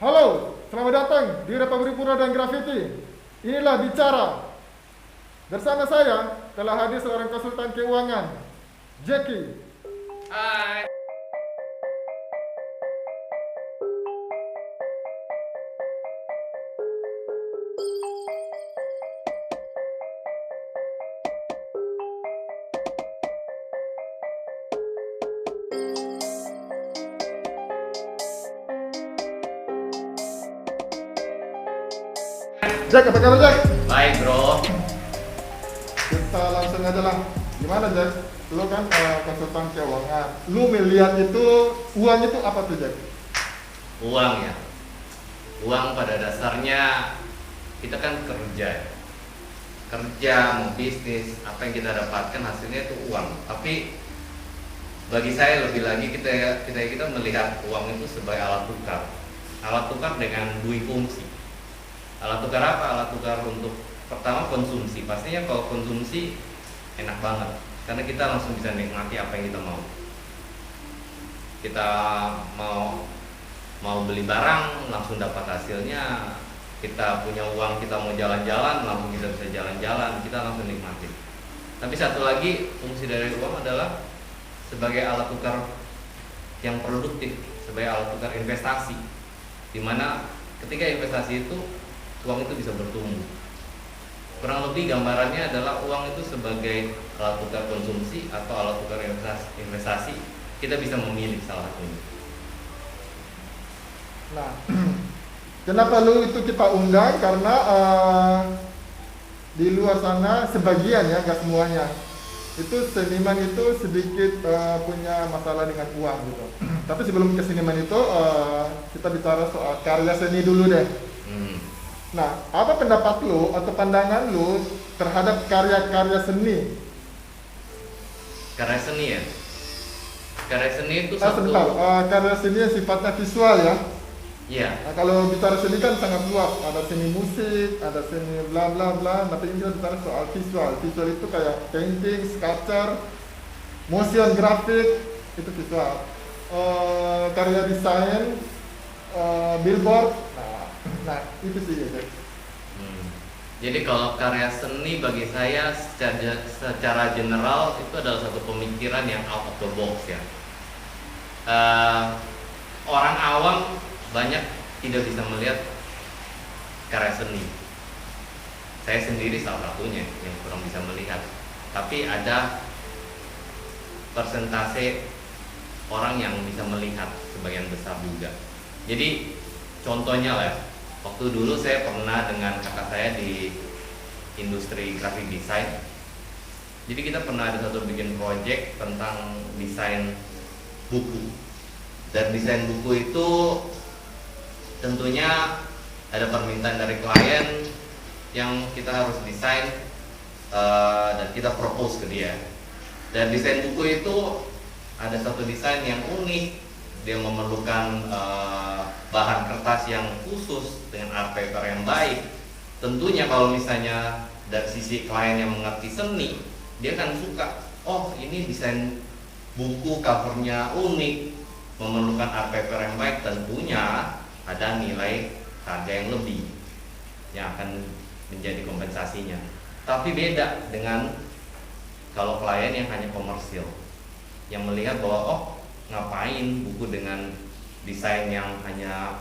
Halo, selamat datang di Republik Pura dan Grafiti. Inilah Bicara. Bersama saya telah hadir seorang konsultan keuangan, Jackie. Hai. Jack, apa kabar Jack? Baik bro. Kita langsung aja lah. Gimana Jack? Lu kan konsultan keuangan. Lu melihat itu uang itu apa tuh Jack? Uang ya. Uang pada dasarnya kita kan kerja mau bisnis, apa yang kita dapatkan hasilnya itu uang. Tapi bagi saya lebih lagi kita melihat uang itu sebagai alat tukar dengan dua fungsi. Alat tukar apa? Alat tukar untuk pertama konsumsi. Pastinya kalau konsumsi enak banget karena kita langsung bisa nikmati apa yang kita mau. Kita mau beli barang langsung dapat hasilnya. Kita punya uang, kita mau jalan-jalan langsung kita bisa jalan-jalan, kita langsung nikmatin. Tapi satu lagi fungsi dari uang adalah sebagai alat tukar yang produktif, sebagai alat tukar investasi, dimana ketika investasi itu uang itu bisa bertumbuh. Kurang lebih gambarannya adalah uang itu sebagai alat tukar konsumsi atau alat tukar investasi. Kita bisa memilih salah satunya. Nah, kenapa lu itu kita undang? Karena di luar sana sebagian ya, nggak semuanya. Itu seniman itu sedikit punya masalah dengan uang gitu. Tapi sebelum ke seniman itu kita bicara soal karya seni dulu deh. Nah, apa pendapat lu atau pandangan lu terhadap karya-karya seni? Karya seni ya. Karya seni itu Sebentar, karya seni yang sifatnya visual ya. Iya. Nah, kalau bicara seni kan sangat luas. Ada seni musik, ada seni bla bla bla. Tapi ini kita bicara soal visual. Visual itu kayak painting, sculpture, motion grafik, itu visual. Karya desain, billboard. Nah, itu sih ya. Jadi kalau karya seni bagi saya secara general itu adalah satu pemikiran yang out of the box ya. Orang awam banyak tidak bisa melihat karya seni. Saya sendiri salah satunya yang kurang bisa melihat. Tapi ada persentase orang yang bisa melihat sebagian besar juga. Jadi contohnya lah, waktu dulu saya pernah dengan kakak saya di industri graphic design. Jadi kita pernah ada satu bikin project tentang desain buku. Dan desain buku itu tentunya ada permintaan dari klien yang kita harus desain dan kita propose ke dia. Dan desain buku itu ada satu desain yang unik. Dia memerlukan bahan kertas yang khusus dengan art paper yang baik. Tentunya kalau misalnya dari sisi klien yang mengerti seni, dia akan suka. Oh, ini desain buku covernya unik, memerlukan art paper yang baik. Tentunya ada nilai harga yang lebih yang akan menjadi kompensasinya. Tapi beda dengan kalau klien yang hanya komersil, yang melihat bahwa oh, ngapain buku dengan desain yang hanya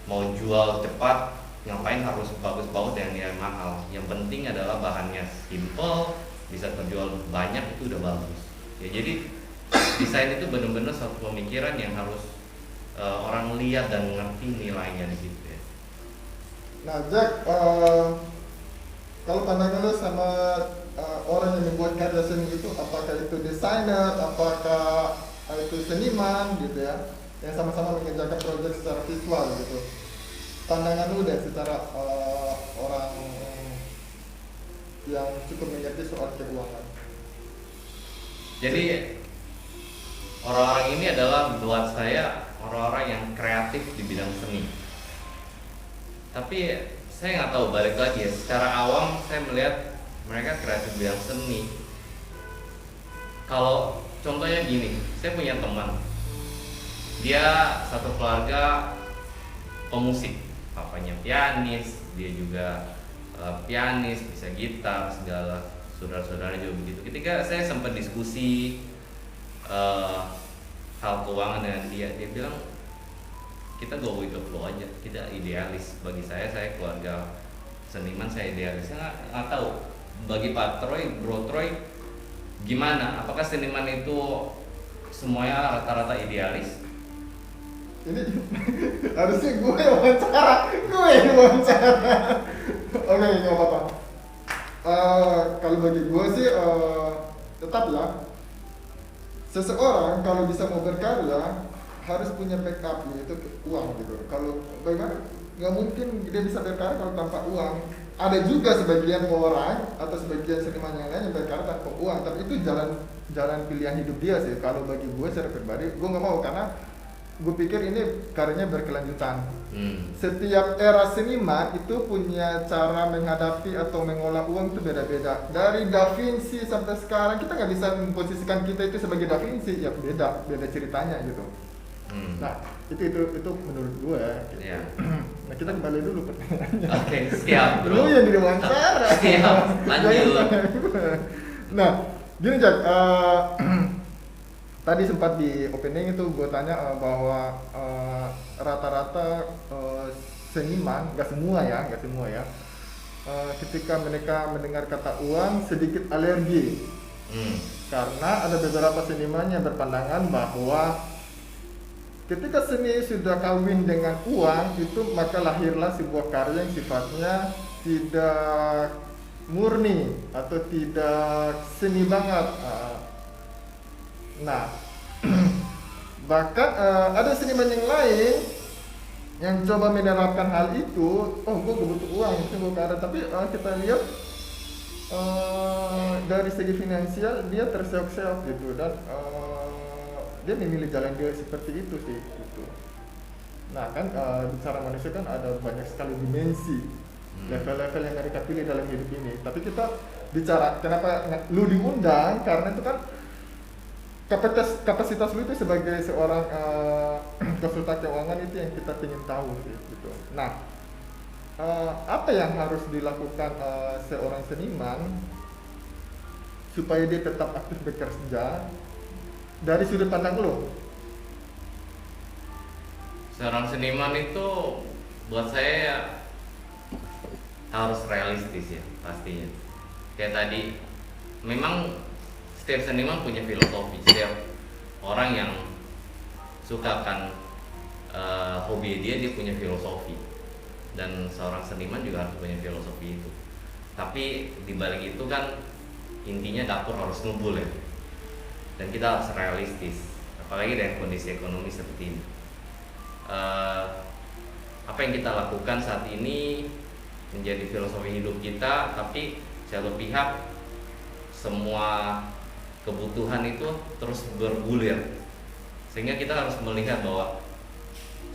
mau jual cepat, ngapain harus bagus-bagus dan nilai mahal. Yang penting adalah bahannya simple, bisa terjual banyak, itu udah bagus ya. Jadi desain itu benar-benar satu pemikiran yang harus orang lihat dan mengerti nilainya di situ ya. Nah Jack, kalau pandangan lu sama orang yang membuat karya seni itu, apakah itu desainer, apakah itu seniman gitu ya, yang sama-sama mengerjakan proyek secara visual gitu. Pandangan lu deh secara orang yang cukup mengerti soal keuangan. Jadi orang-orang ini adalah buat saya orang-orang yang kreatif di bidang seni. Tapi saya nggak tahu, balik lagi ya, secara awam saya melihat mereka kreatif di bidang seni. Kalau contohnya gini, saya punya teman, dia satu keluarga pemusik, papanya pianis, dia juga pianis, bisa gitar, segala saudara-saudara juga begitu. Ketika saya sempat diskusi hal keuangan dengan dia bilang kita go with the flow aja, kita idealis. Bagi saya keluarga seniman, saya idealis. Saya nggak tahu bagi Pak Troy, Bro Troy gimana? Apakah seniman itu semuanya rata-rata idealis? Ini harusnya gue yang wawancara. Oke, nggak apa-apa. Kalau bagi gue sih tetap ya, seseorang kalau bisa mau berkarya harus punya backup, yaitu uang gitu. Kalau bagaimana, nggak mungkin dia bisa berkarya kalau tanpa uang. Ada juga sebagian orang atau sebagian seniman yang lain yang berkarya tanpa uang, tapi itu jalan pilihan hidup dia sih. Kalau bagi gue secara pribadi, gue nggak mau, karena gue pikir ini karyanya berkelanjutan. Setiap era seniman itu punya cara menghadapi atau mengolah uang itu beda-beda. Dari Da Vinci sampai sekarang kita nggak bisa memposisikan kita itu sebagai Da Vinci, ya beda ceritanya gitu. Nah itu menurut gue. Gitu. Yeah. Nah kita kembali dulu pertanyaannya. Oke, siap bro. Lu yang diwawancara. Siap, lanjut. Nah gini Jack, tadi sempat di opening itu gue tanya bahwa rata-rata seniman, nggak semua ya, ketika mereka mendengar kata uang sedikit alergi. Karena ada beberapa seniman yang berpandangan bahwa ketika seni sudah kawin dengan uang itu, maka lahirlah sebuah karya yang sifatnya tidak murni atau tidak seni banget. Nah, bahkan ada seniman yang lain yang coba menerapkan hal itu. Oh, gue butuh uang, itu gue karya. Tapi kita lihat dari segi finansial dia terseok-seok gitu, dan dia memilih jalan dia seperti itu sih. Gitu. Nah kan bicara manusia kan ada banyak sekali dimensi, level-level yang mereka pilih dalam hidup ini. Tapi kita bicara kenapa lu diundang, karena itu kan kapasitas lu itu sebagai seorang konsultan keuangan itu yang kita ingin tahu gitu. Nah, apa yang harus dilakukan seorang seniman supaya dia tetap aktif bekerja dari sudut pandang lu? Seorang seniman itu buat saya harus realistis ya, pastinya. Kayak tadi, memang setiap seniman punya filosofi. Setiap orang yang suka akan hobi dia punya filosofi, dan seorang seniman juga harus punya filosofi itu. Tapi dibalik itu kan intinya dapur harus ngumpul ya, dan kita harus realistis, apalagi dengan kondisi ekonomi seperti ini. Apa yang kita lakukan saat ini menjadi filosofi hidup kita, tapi satu pihak semua kebutuhan itu terus bergulir, sehingga kita harus melihat bahwa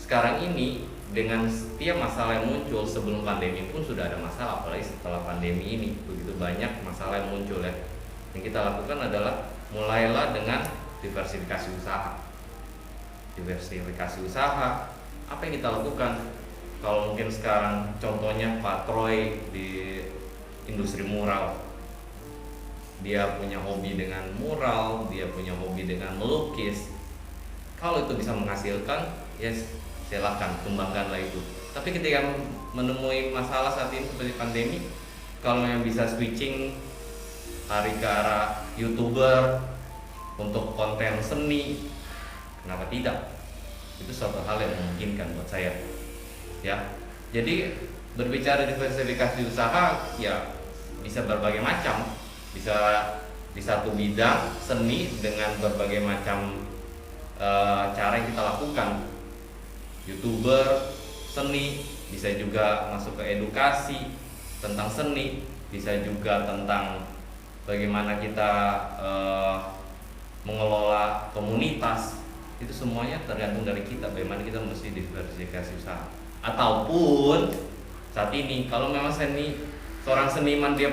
sekarang ini dengan setiap masalah yang muncul, sebelum pandemi pun sudah ada masalah, apalagi setelah pandemi ini begitu banyak masalah yang muncul ya. Yang kita lakukan adalah mulailah dengan diversifikasi usaha. Apa yang kita lakukan? Kalau mungkin sekarang contohnya Pak Troy di industri mural, dia punya hobi dengan mural, dia punya hobi dengan melukis. Kalau itu bisa menghasilkan, ya silahkan kembangkanlah itu. Tapi ketika menemui masalah saat ini seperti pandemi, kalau yang bisa switching hari ke arah YouTuber untuk konten seni, kenapa tidak? Itu suatu hal yang memungkinkan buat saya ya. Jadi berbicara diversifikasi usaha ya bisa berbagai macam, bisa di satu bidang seni dengan berbagai macam cara yang kita lakukan. YouTuber seni, bisa juga masuk ke edukasi tentang seni, bisa juga tentang bagaimana kita mengelola komunitas. Itu semuanya tergantung dari kita, bagaimana kita mesti diversifikasi usaha. Ataupun saat ini kalau memang seorang seniman dia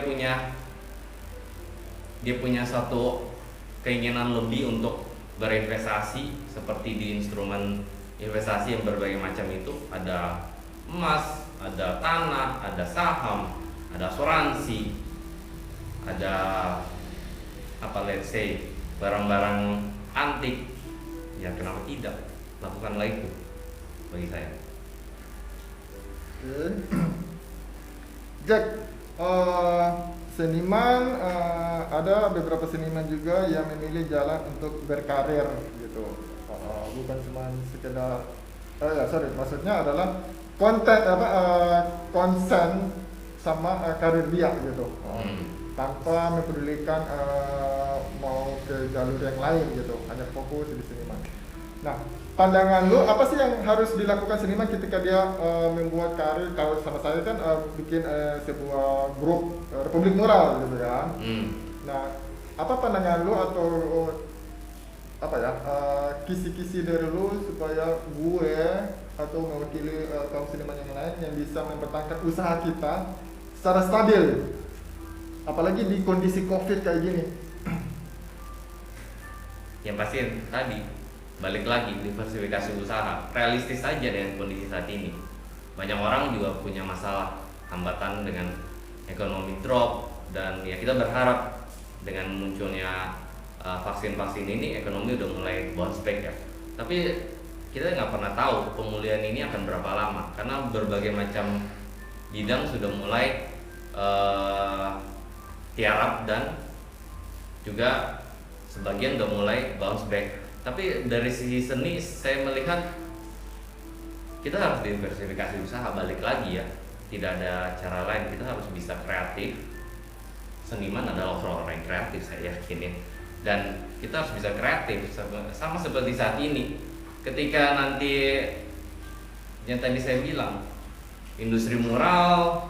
punya satu keinginan lebih untuk berinvestasi seperti di instrumen investasi yang berbagai macam itu, ada emas, ada tanah, ada saham, ada asuransi, ada apa, let's say barang-barang antik. Ya kenapa tidak, lakukanlah itu bagi saya. Oke. Jack, seniman, ada beberapa seniman juga yang memilih jalan untuk berkarir gitu. Bukan cuma sekedar, maksudnya adalah konten konsen sama karir dia gitu. Tanpa mempedulikan mau ke jalur yang lain gitu, hanya fokus di seniman. Nah, pandangan lu apa sih yang harus dilakukan seniman ketika dia membuat karir? Kalau sama saya kan bikin sebuah grup Republik Mural gitu kan. Nah, apa pandangan lu atau apa ya, kisi-kisi dari lu supaya gue atau mewakili kaum seniman yang lain yang bisa mempertahankan usaha kita secara stabil, apalagi di kondisi COVID kayak gini? Yang pasti tadi balik lagi, diversifikasi usaha, realistis saja dengan kondisi saat ini. Banyak orang juga punya masalah, hambatan dengan ekonomi drop, dan ya kita berharap dengan munculnya vaksin-vaksin ini ekonomi udah mulai bounce back ya. Tapi kita nggak pernah tahu pemulihan ini akan berapa lama, karena berbagai macam bidang sudah mulai tiarap dan juga sebagian udah mulai bounce back. Tapi dari sisi seni saya melihat kita harus diversifikasi usaha, balik lagi ya, tidak ada cara lain, kita harus bisa kreatif. Seniman adalah orang-orang yang kreatif, saya yakin ya, dan kita harus bisa kreatif sama seperti saat ini. Ketika nanti yang tadi saya bilang industri mural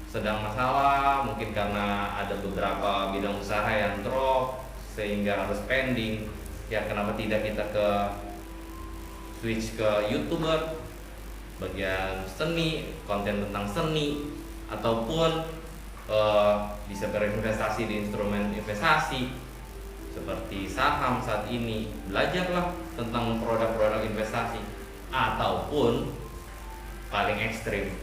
sedang masalah, mungkin karena ada beberapa bidang usaha yang drop sehingga harus pending, ya kenapa tidak kita ke switch ke YouTuber, bagian seni, konten tentang seni, ataupun bisa berinvestasi di instrumen investasi seperti saham saat ini. Belajarlah tentang produk-produk investasi, ataupun paling ekstrim,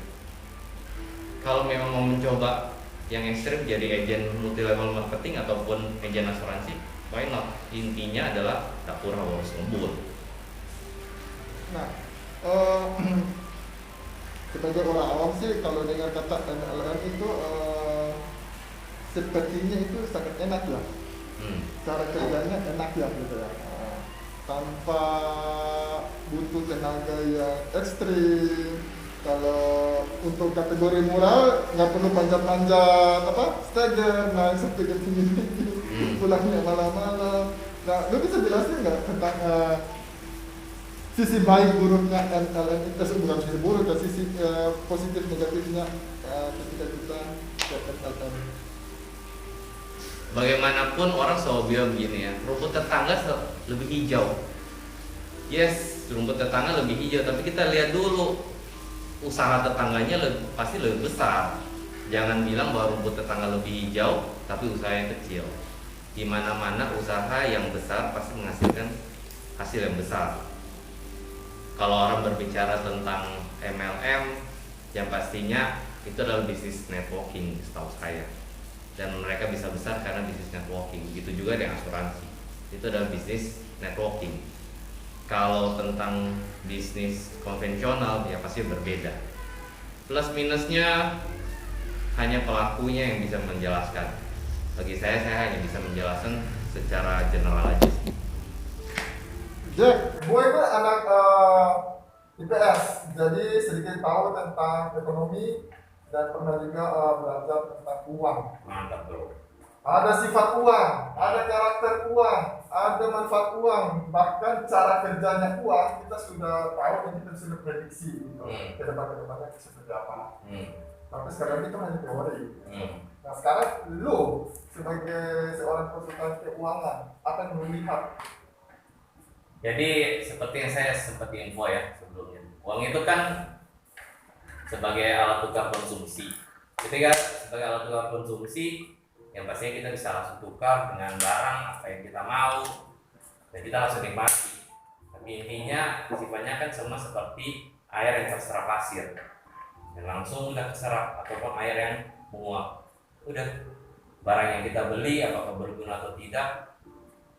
kalau memang mau mencoba yang ekstrim jadi agen multi level marketing ataupun agen asuransi, why not? Intinya adalah dapur harus gembul. Nah, sebagai orang awam sih kalau dengar kata MLM itu sepertinya itu sangat enak ya. Cara kerjanya enak ya gitu ya. Tanpa butuh tenaga yang ekstrim. Kalau untuk kategori mural nggak perlu panjat-panjat stager, naik sampai tinggi-tinggi, pulangnya malam-malam. Nah, lu bisa jelasin nggak tentang sisi baik buruknya MLM itu? Bukan sisi buruk, tapi sisi positif negatifnya ketika kita ke MLM. Bagaimanapun orang selalu bilang begini ya, rumput tetangga lebih hijau. Yes, rumput tetangga lebih hijau, tapi kita lihat dulu usaha tetangganya pasti lebih besar. Jangan bilang bahwa rumput tetangga lebih hijau tapi usahanya kecil. Di mana-mana usaha yang besar pasti menghasilkan hasil yang besar. Kalau orang berbicara tentang MLM, yang pastinya itu adalah bisnis networking setahu saya. Dan mereka bisa besar karena bisnis networking. Begitu juga dengan asuransi, itu adalah bisnis networking. Kalau tentang bisnis konvensional ya pasti berbeda. Plus minusnya hanya pelakunya yang bisa menjelaskan. Bagi saya hanya bisa menjelaskan secara general aja sih. Jack, gue itu anak IPS, jadi sedikit tahu tentang ekonomi dan pernah juga belajar tentang uang. Mantap bro. Ada sifat uang, ada karakter uang, ada manfaat uang, bahkan cara kerjanya uang kita sudah tahu dan kita sudah prediksi gitu. Ke depan-depannya seperti apa. Tapi sekarang itu hanya teori. Nah sekarang lu sebagai seorang konsultan keuangan, apa yang lu lihat? Jadi seperti yang saya sempat info ya sebelumnya, uang itu kan sebagai alat tukar konsumsi. Ketika sebagai alat tukar konsumsi, yang pastinya kita bisa langsung tukar dengan barang apa yang kita mau dan kita langsung nikmati. Tapi intinya sifatnya kan sama seperti air yang terserap pasir, yang langsung udah keserap, ataupun air yang menguap. Udah, barang yang kita beli apakah berguna atau tidak,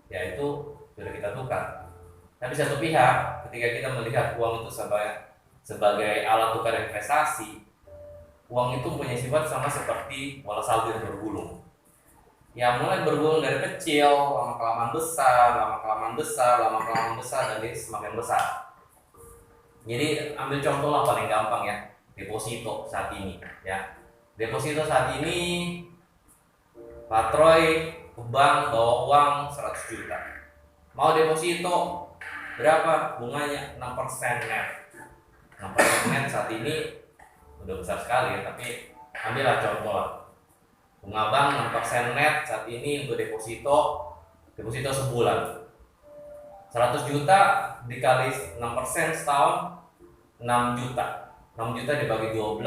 ya itu sudah kita tukar. Tapi satu pihak, ketika kita melihat uang itu sebagai alat tukar investasi, uang itu punya sifat sama seperti bola salju yang bergulung. Ya mulai bergulung dari kecil, lama-kelamaan besar, lama-kelamaan besar, lama-kelamaan besar, dan dia semakin besar. Jadi ambil contoh lah paling gampang ya, deposito saat ini ya. Deposito saat ini Pak Troy ke bank bawa uang 100 juta. Mau deposito berapa? Bunganya 6% net. 6% net saat ini udah besar sekali ya, tapi ambillah contoh lah. Bunga bank 6% net saat ini untuk deposito sebulan. 100 juta dikali 6% setahun 6 juta. 6 juta dibagi 12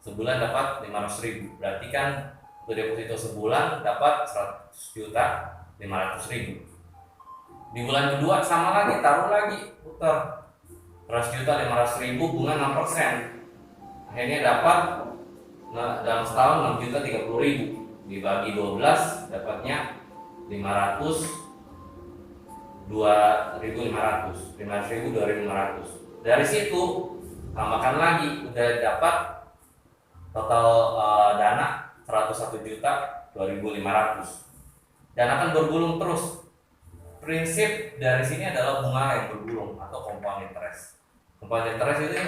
sebulan dapat 500.000. Berarti kan untuk deposito sebulan dapat 100 juta 500.000. Di bulan kedua sama lagi, taruh lagi, putar 100 juta 500.000, bunga 6%. Akhirnya dapat dalam setahun 6 juta 30.000. Dibagi 12 dapatnya 2.500. Dari situ tambahkan lagi, udah dapat total dana 101 juta 2.500. Dan akan bergulung terus. Prinsip dari sini adalah bunga yang bergulung atau compound interest. Compound interest itu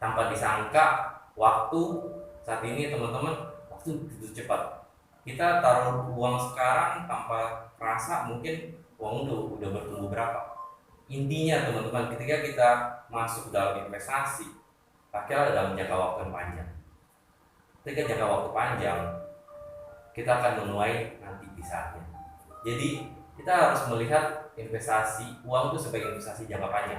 tanpa disangka waktu saat ini teman-teman, waktu begitu cepat. Kita taruh uang sekarang tanpa rasa mungkin uang udah bertumbuh berapa. Intinya teman-teman, ketika kita masuk dalam investasi, pakailah dalam jangka waktu yang panjang. Ketika jangka waktu panjang, kita akan menuai nanti di saatnya. Jadi kita harus melihat investasi uang itu sebagai investasi jangka panjang.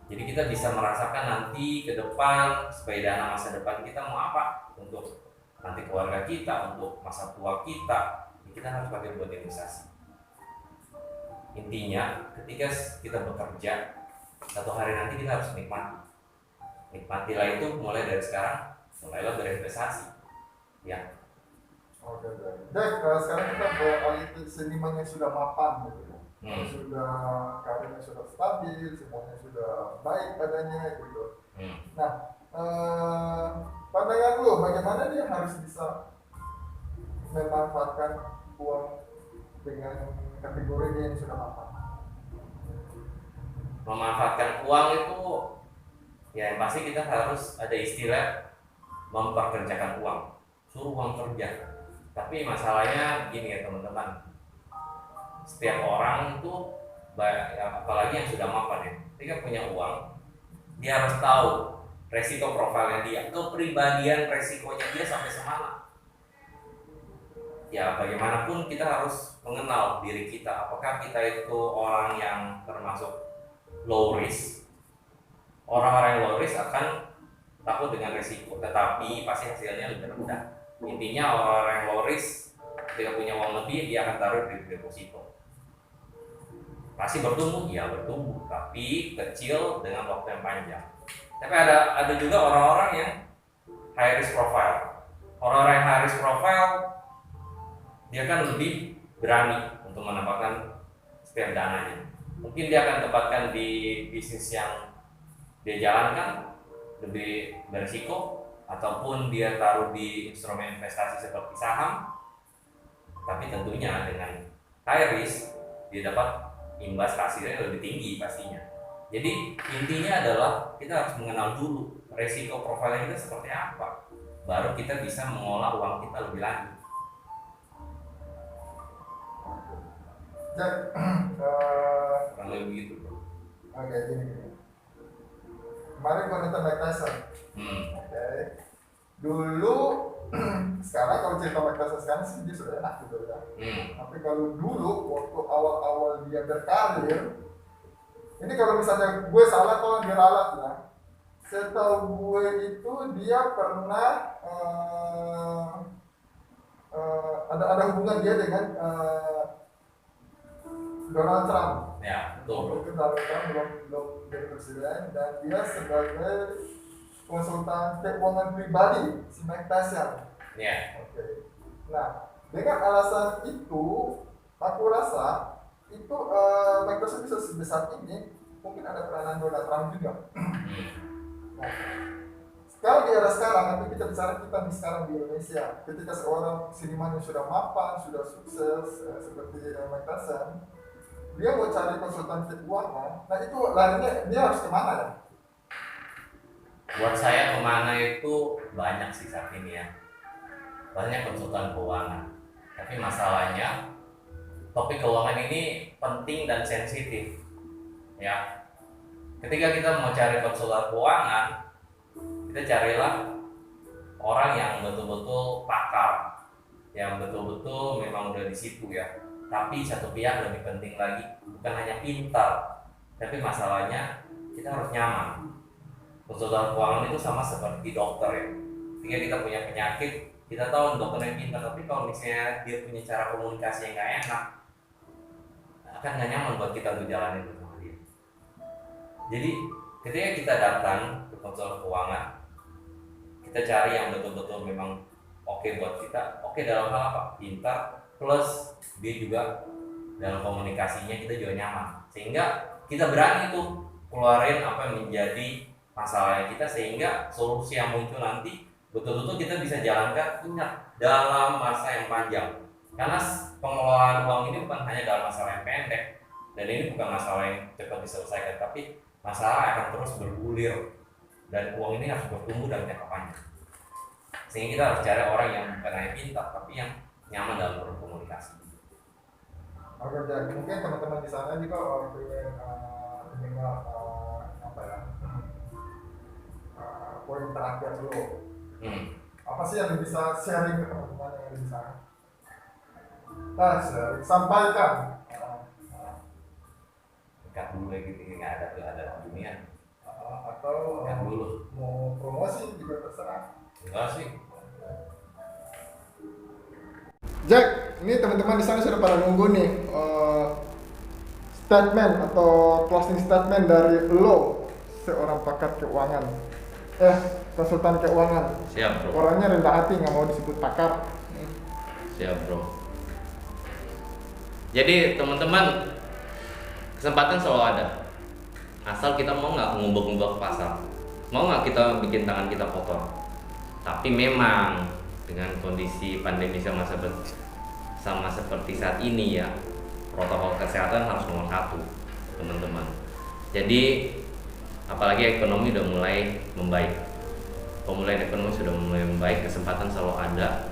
Jadi kita bisa merasakan nanti ke depan, supaya dana masa depan kita mau apa, untuk nanti keluarga kita, untuk masa tua kita, kita harus pakai buat investasi. Intinya ketika kita bekerja, satu hari nanti kita harus nikmatilah itu mulai dari sekarang, mulailah berinvestasi ya. Oke, Dek, sekarang kita beralih ke seniman yang sudah mapan gitu ya. Sudah karirnya sudah stabil, semuanya sudah baik badannya gitu. Nah, pandangan lu bagaimana dia harus bisa memanfaatkan uang dengan kategori dia yang sudah mapan? Memanfaatkan uang itu ya yang pasti kita harus ada istilah memperkerjakan uang, suruh uang kerja. Tapi masalahnya begini ya teman-teman, setiap orang itu apalagi yang sudah mapan ya, ketika punya uang, dia harus tahu resiko profilnya dia, kepribadian resikonya dia sampai semana. Ya bagaimanapun kita harus mengenal diri kita, apakah kita itu orang yang termasuk low risk. Orang-orang yang low risk akan takut dengan resiko, tetapi pasti hasilnya lebih rendah. Intinya orang yang low risk ketika punya uang lebih, dia akan taruh di deposito. Pasti bertumbuh, ya bertumbuh, tapi kecil dengan waktu yang panjang. Tapi ada juga orang-orang yang high risk profile. Orang-orang yang high risk profile, dia kan lebih berani untuk menempatkan setiap dananya. Mungkin dia akan tempatkan di bisnis yang dia jalankan lebih berisiko, ataupun dia taruh di instrumen investasi seperti saham, tapi tentunya dengan high risk dia dapat imbas hasilnya lebih tinggi pastinya. Jadi intinya adalah kita harus mengenal dulu resiko profilnya kita seperti apa, baru kita bisa mengolah uang kita lebih lanjut. Jack, Kurang lebih begitu bro. Oke, gini. Kemarin gua nonton Mike Tyson. Oke. Dulu, sekarang kalau cerita Mike Tyson sekarang sih dia sudah enak gitu ya. Tapi kalau dulu waktu awal-awal dia berkarir, ini kalau misalnya gue salah tolong diralat ya. Setahu gue itu dia pernah ada hubungan dia dengan Donald Trump. Ya, betul bro. Itu Donald Trump belum jadi presiden dan dia sebagai konsultan keuangan pribadi si Mike Tyson. Ya. Oke. Nah, dengan alasan itu, aku rasa itu Mike Tyson bisa sebesar ini, mungkin ada peranan Donald Trump juga. Nah, kalau di era sekarang, nanti kita bicara kita di sekarang di Indonesia, ketika seorang seniman yang sudah mapan, sudah sukses, seperti Mike Tyson, dia mau cari konsultan keuangan, nah itu larinya dia harus kemana ya? Buat saya kemana itu banyak sih saat ini ya, banyak konsultan keuangan. Tapi masalahnya topik keuangan ini penting dan sensitif ya. Ketika kita mau cari konsultan keuangan, kita carilah orang yang betul-betul pakar, yang betul-betul memang udah di situ ya. Tapi satu pihak lebih penting lagi, bukan hanya pintar, tapi masalahnya kita harus nyaman. Konsultan keuangan itu sama seperti dokter ya. Ketika kita punya penyakit, kita tahu dokternya pintar, tapi kalau misalnya dia punya cara komunikasi yang nggak enak, akan nggak nyaman buat kita untuk jalanin bersama dia. Jadi ketika kita datang ke konsultan keuangan, kita cari yang betul-betul memang oke buat kita. Oke dalam hal apa? Pintar, plus dia juga dalam komunikasinya kita juga nyaman, sehingga kita berani tuh keluarin apa yang menjadi masalahnya kita, sehingga solusi yang muncul nanti betul-betul kita bisa jalankan dalam masa yang panjang. Karena pengelolaan uang ini bukan hanya dalam masalah yang pendek, dan ini bukan masalah yang cepat diselesaikan, tapi masalah yang akan terus bergulir, dan uang ini harus bertumbuh dalam jangka panjang. Sehingga kita harus cari orang yang bukan hanya pintar, tapi yang nyaman dalam berkomunikasi. Oke, jadi mungkin teman-teman di sana juga pengen mendengar apa ya poin terakhir dulu. Apa sih yang bisa sharing ke teman-teman yang ada di sana? Sharing, sampaikan. Dekat dulu gitu, nggak ada dunia. Atau Dekat dulu. mau promosi juga terserah. Enggak sih. Jack, ini teman-teman di sana sudah pada nunggu nih statement atau closing statement dari lo, seorang pakar keuangan, konsultan keuangan. Siap bro. Orangnya rendah hati, nggak mau disebut pakar. Siap bro. Jadi teman-teman, kesempatan selalu ada. Asal kita mau nggak ngubah-ngubah ke pasar, mau nggak kita bikin tangan kita kotor. Tapi memang dengan kondisi pandemi sama seperti saat ini ya, protokol kesehatan harus nomor 1 teman-teman. Jadi apalagi ekonomi udah mulai membaik, pemulihan ekonomi sudah mulai membaik, kesempatan selalu ada.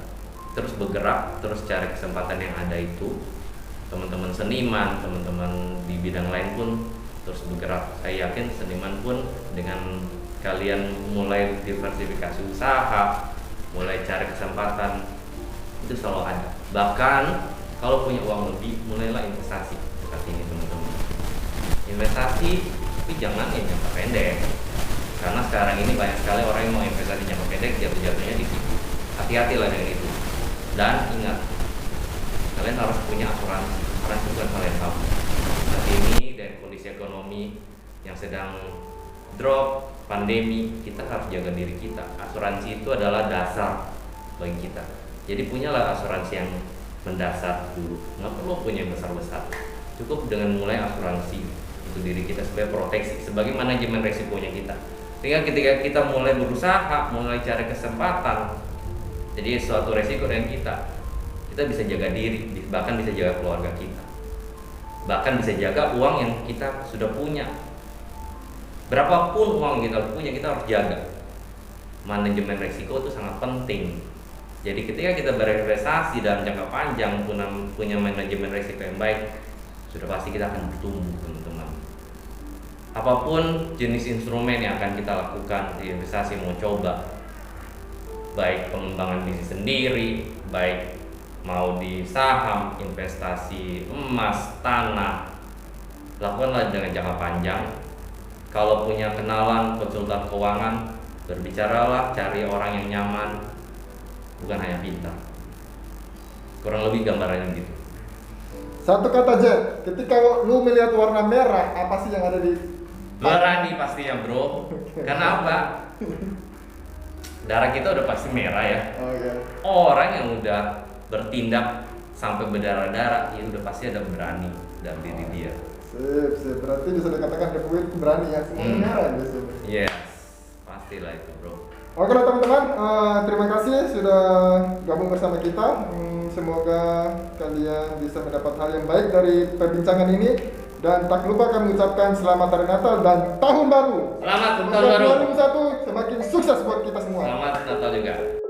Terus bergerak, terus cari kesempatan yang ada itu. Teman-teman seniman, teman-teman di bidang lain pun terus bergerak. Saya yakin seniman pun dengan kalian mulai diversifikasi usaha, mulai cari kesempatan, itu selalu ada. Bahkan kalau punya uang lebih, mulailah investasi saat ini teman-teman. Investasi, tapi jangan yang jangka pendek, karena sekarang ini banyak sekali orang yang mau investasi jangka pendek, jatuh-jatuhnya di situ. Hati-hatilah dengan itu. Dan ingat, kalian harus punya asuransi. Asuransi bukan hal yang tabu. Saat ini dan kondisi ekonomi yang sedang drop, pandemi, kita harus jaga diri kita. Asuransi itu adalah dasar bagi kita. Jadi punyalah asuransi yang mendasar dulu. Nggak perlu punya yang besar-besar. Cukup dengan mulai asuransi untuk diri kita sebagai proteksi, sebagai manajemen resikonya kita. Sehingga ketika kita mulai berusaha, mulai cari kesempatan, jadi suatu resiko dengan kita bisa jaga diri, bahkan bisa jaga keluarga kita, bahkan bisa jaga uang yang kita sudah punya. Berapapun uang kita punya, kita harus jaga. Manajemen risiko itu sangat penting. Jadi ketika kita berinvestasi dalam jangka panjang, punya manajemen risiko yang baik, sudah pasti kita akan bertumbuh teman-teman. Apapun jenis instrumen yang akan kita lakukan di investasi, mau coba, baik pengembangan bisnis sendiri, baik mau di saham, investasi emas, tanah, lakukanlah dengan jangka panjang. Kalau punya kenalan konsultan keuangan, berbicaralah, cari orang yang nyaman, bukan hanya pintar. Kurang lebih gambarannya gitu. Satu kata Jack, ketika lu melihat warna merah, apa sih yang ada di Berani pastinya bro. Karena apa? Darah kita udah pasti merah ya. Oke. Orang yang udah bertindak sampai berdarah-darah, ya udah pasti ada berani dalam diri dia. Sip. Berarti bisa dikatakan The Fluid berani ya, semuanya merah ya biasanya. Yes, pastilah itu bro. Oke lah teman-teman, terima kasih sudah gabung bersama kita. Semoga kalian bisa mendapat hal yang baik dari perbincangan ini. Dan tak lupa kami ucapkan selamat Hari Natal dan Tahun Baru. Selamat Semoga Tahun Baru. 2021 semakin sukses buat kita semua. Selamat Natal juga.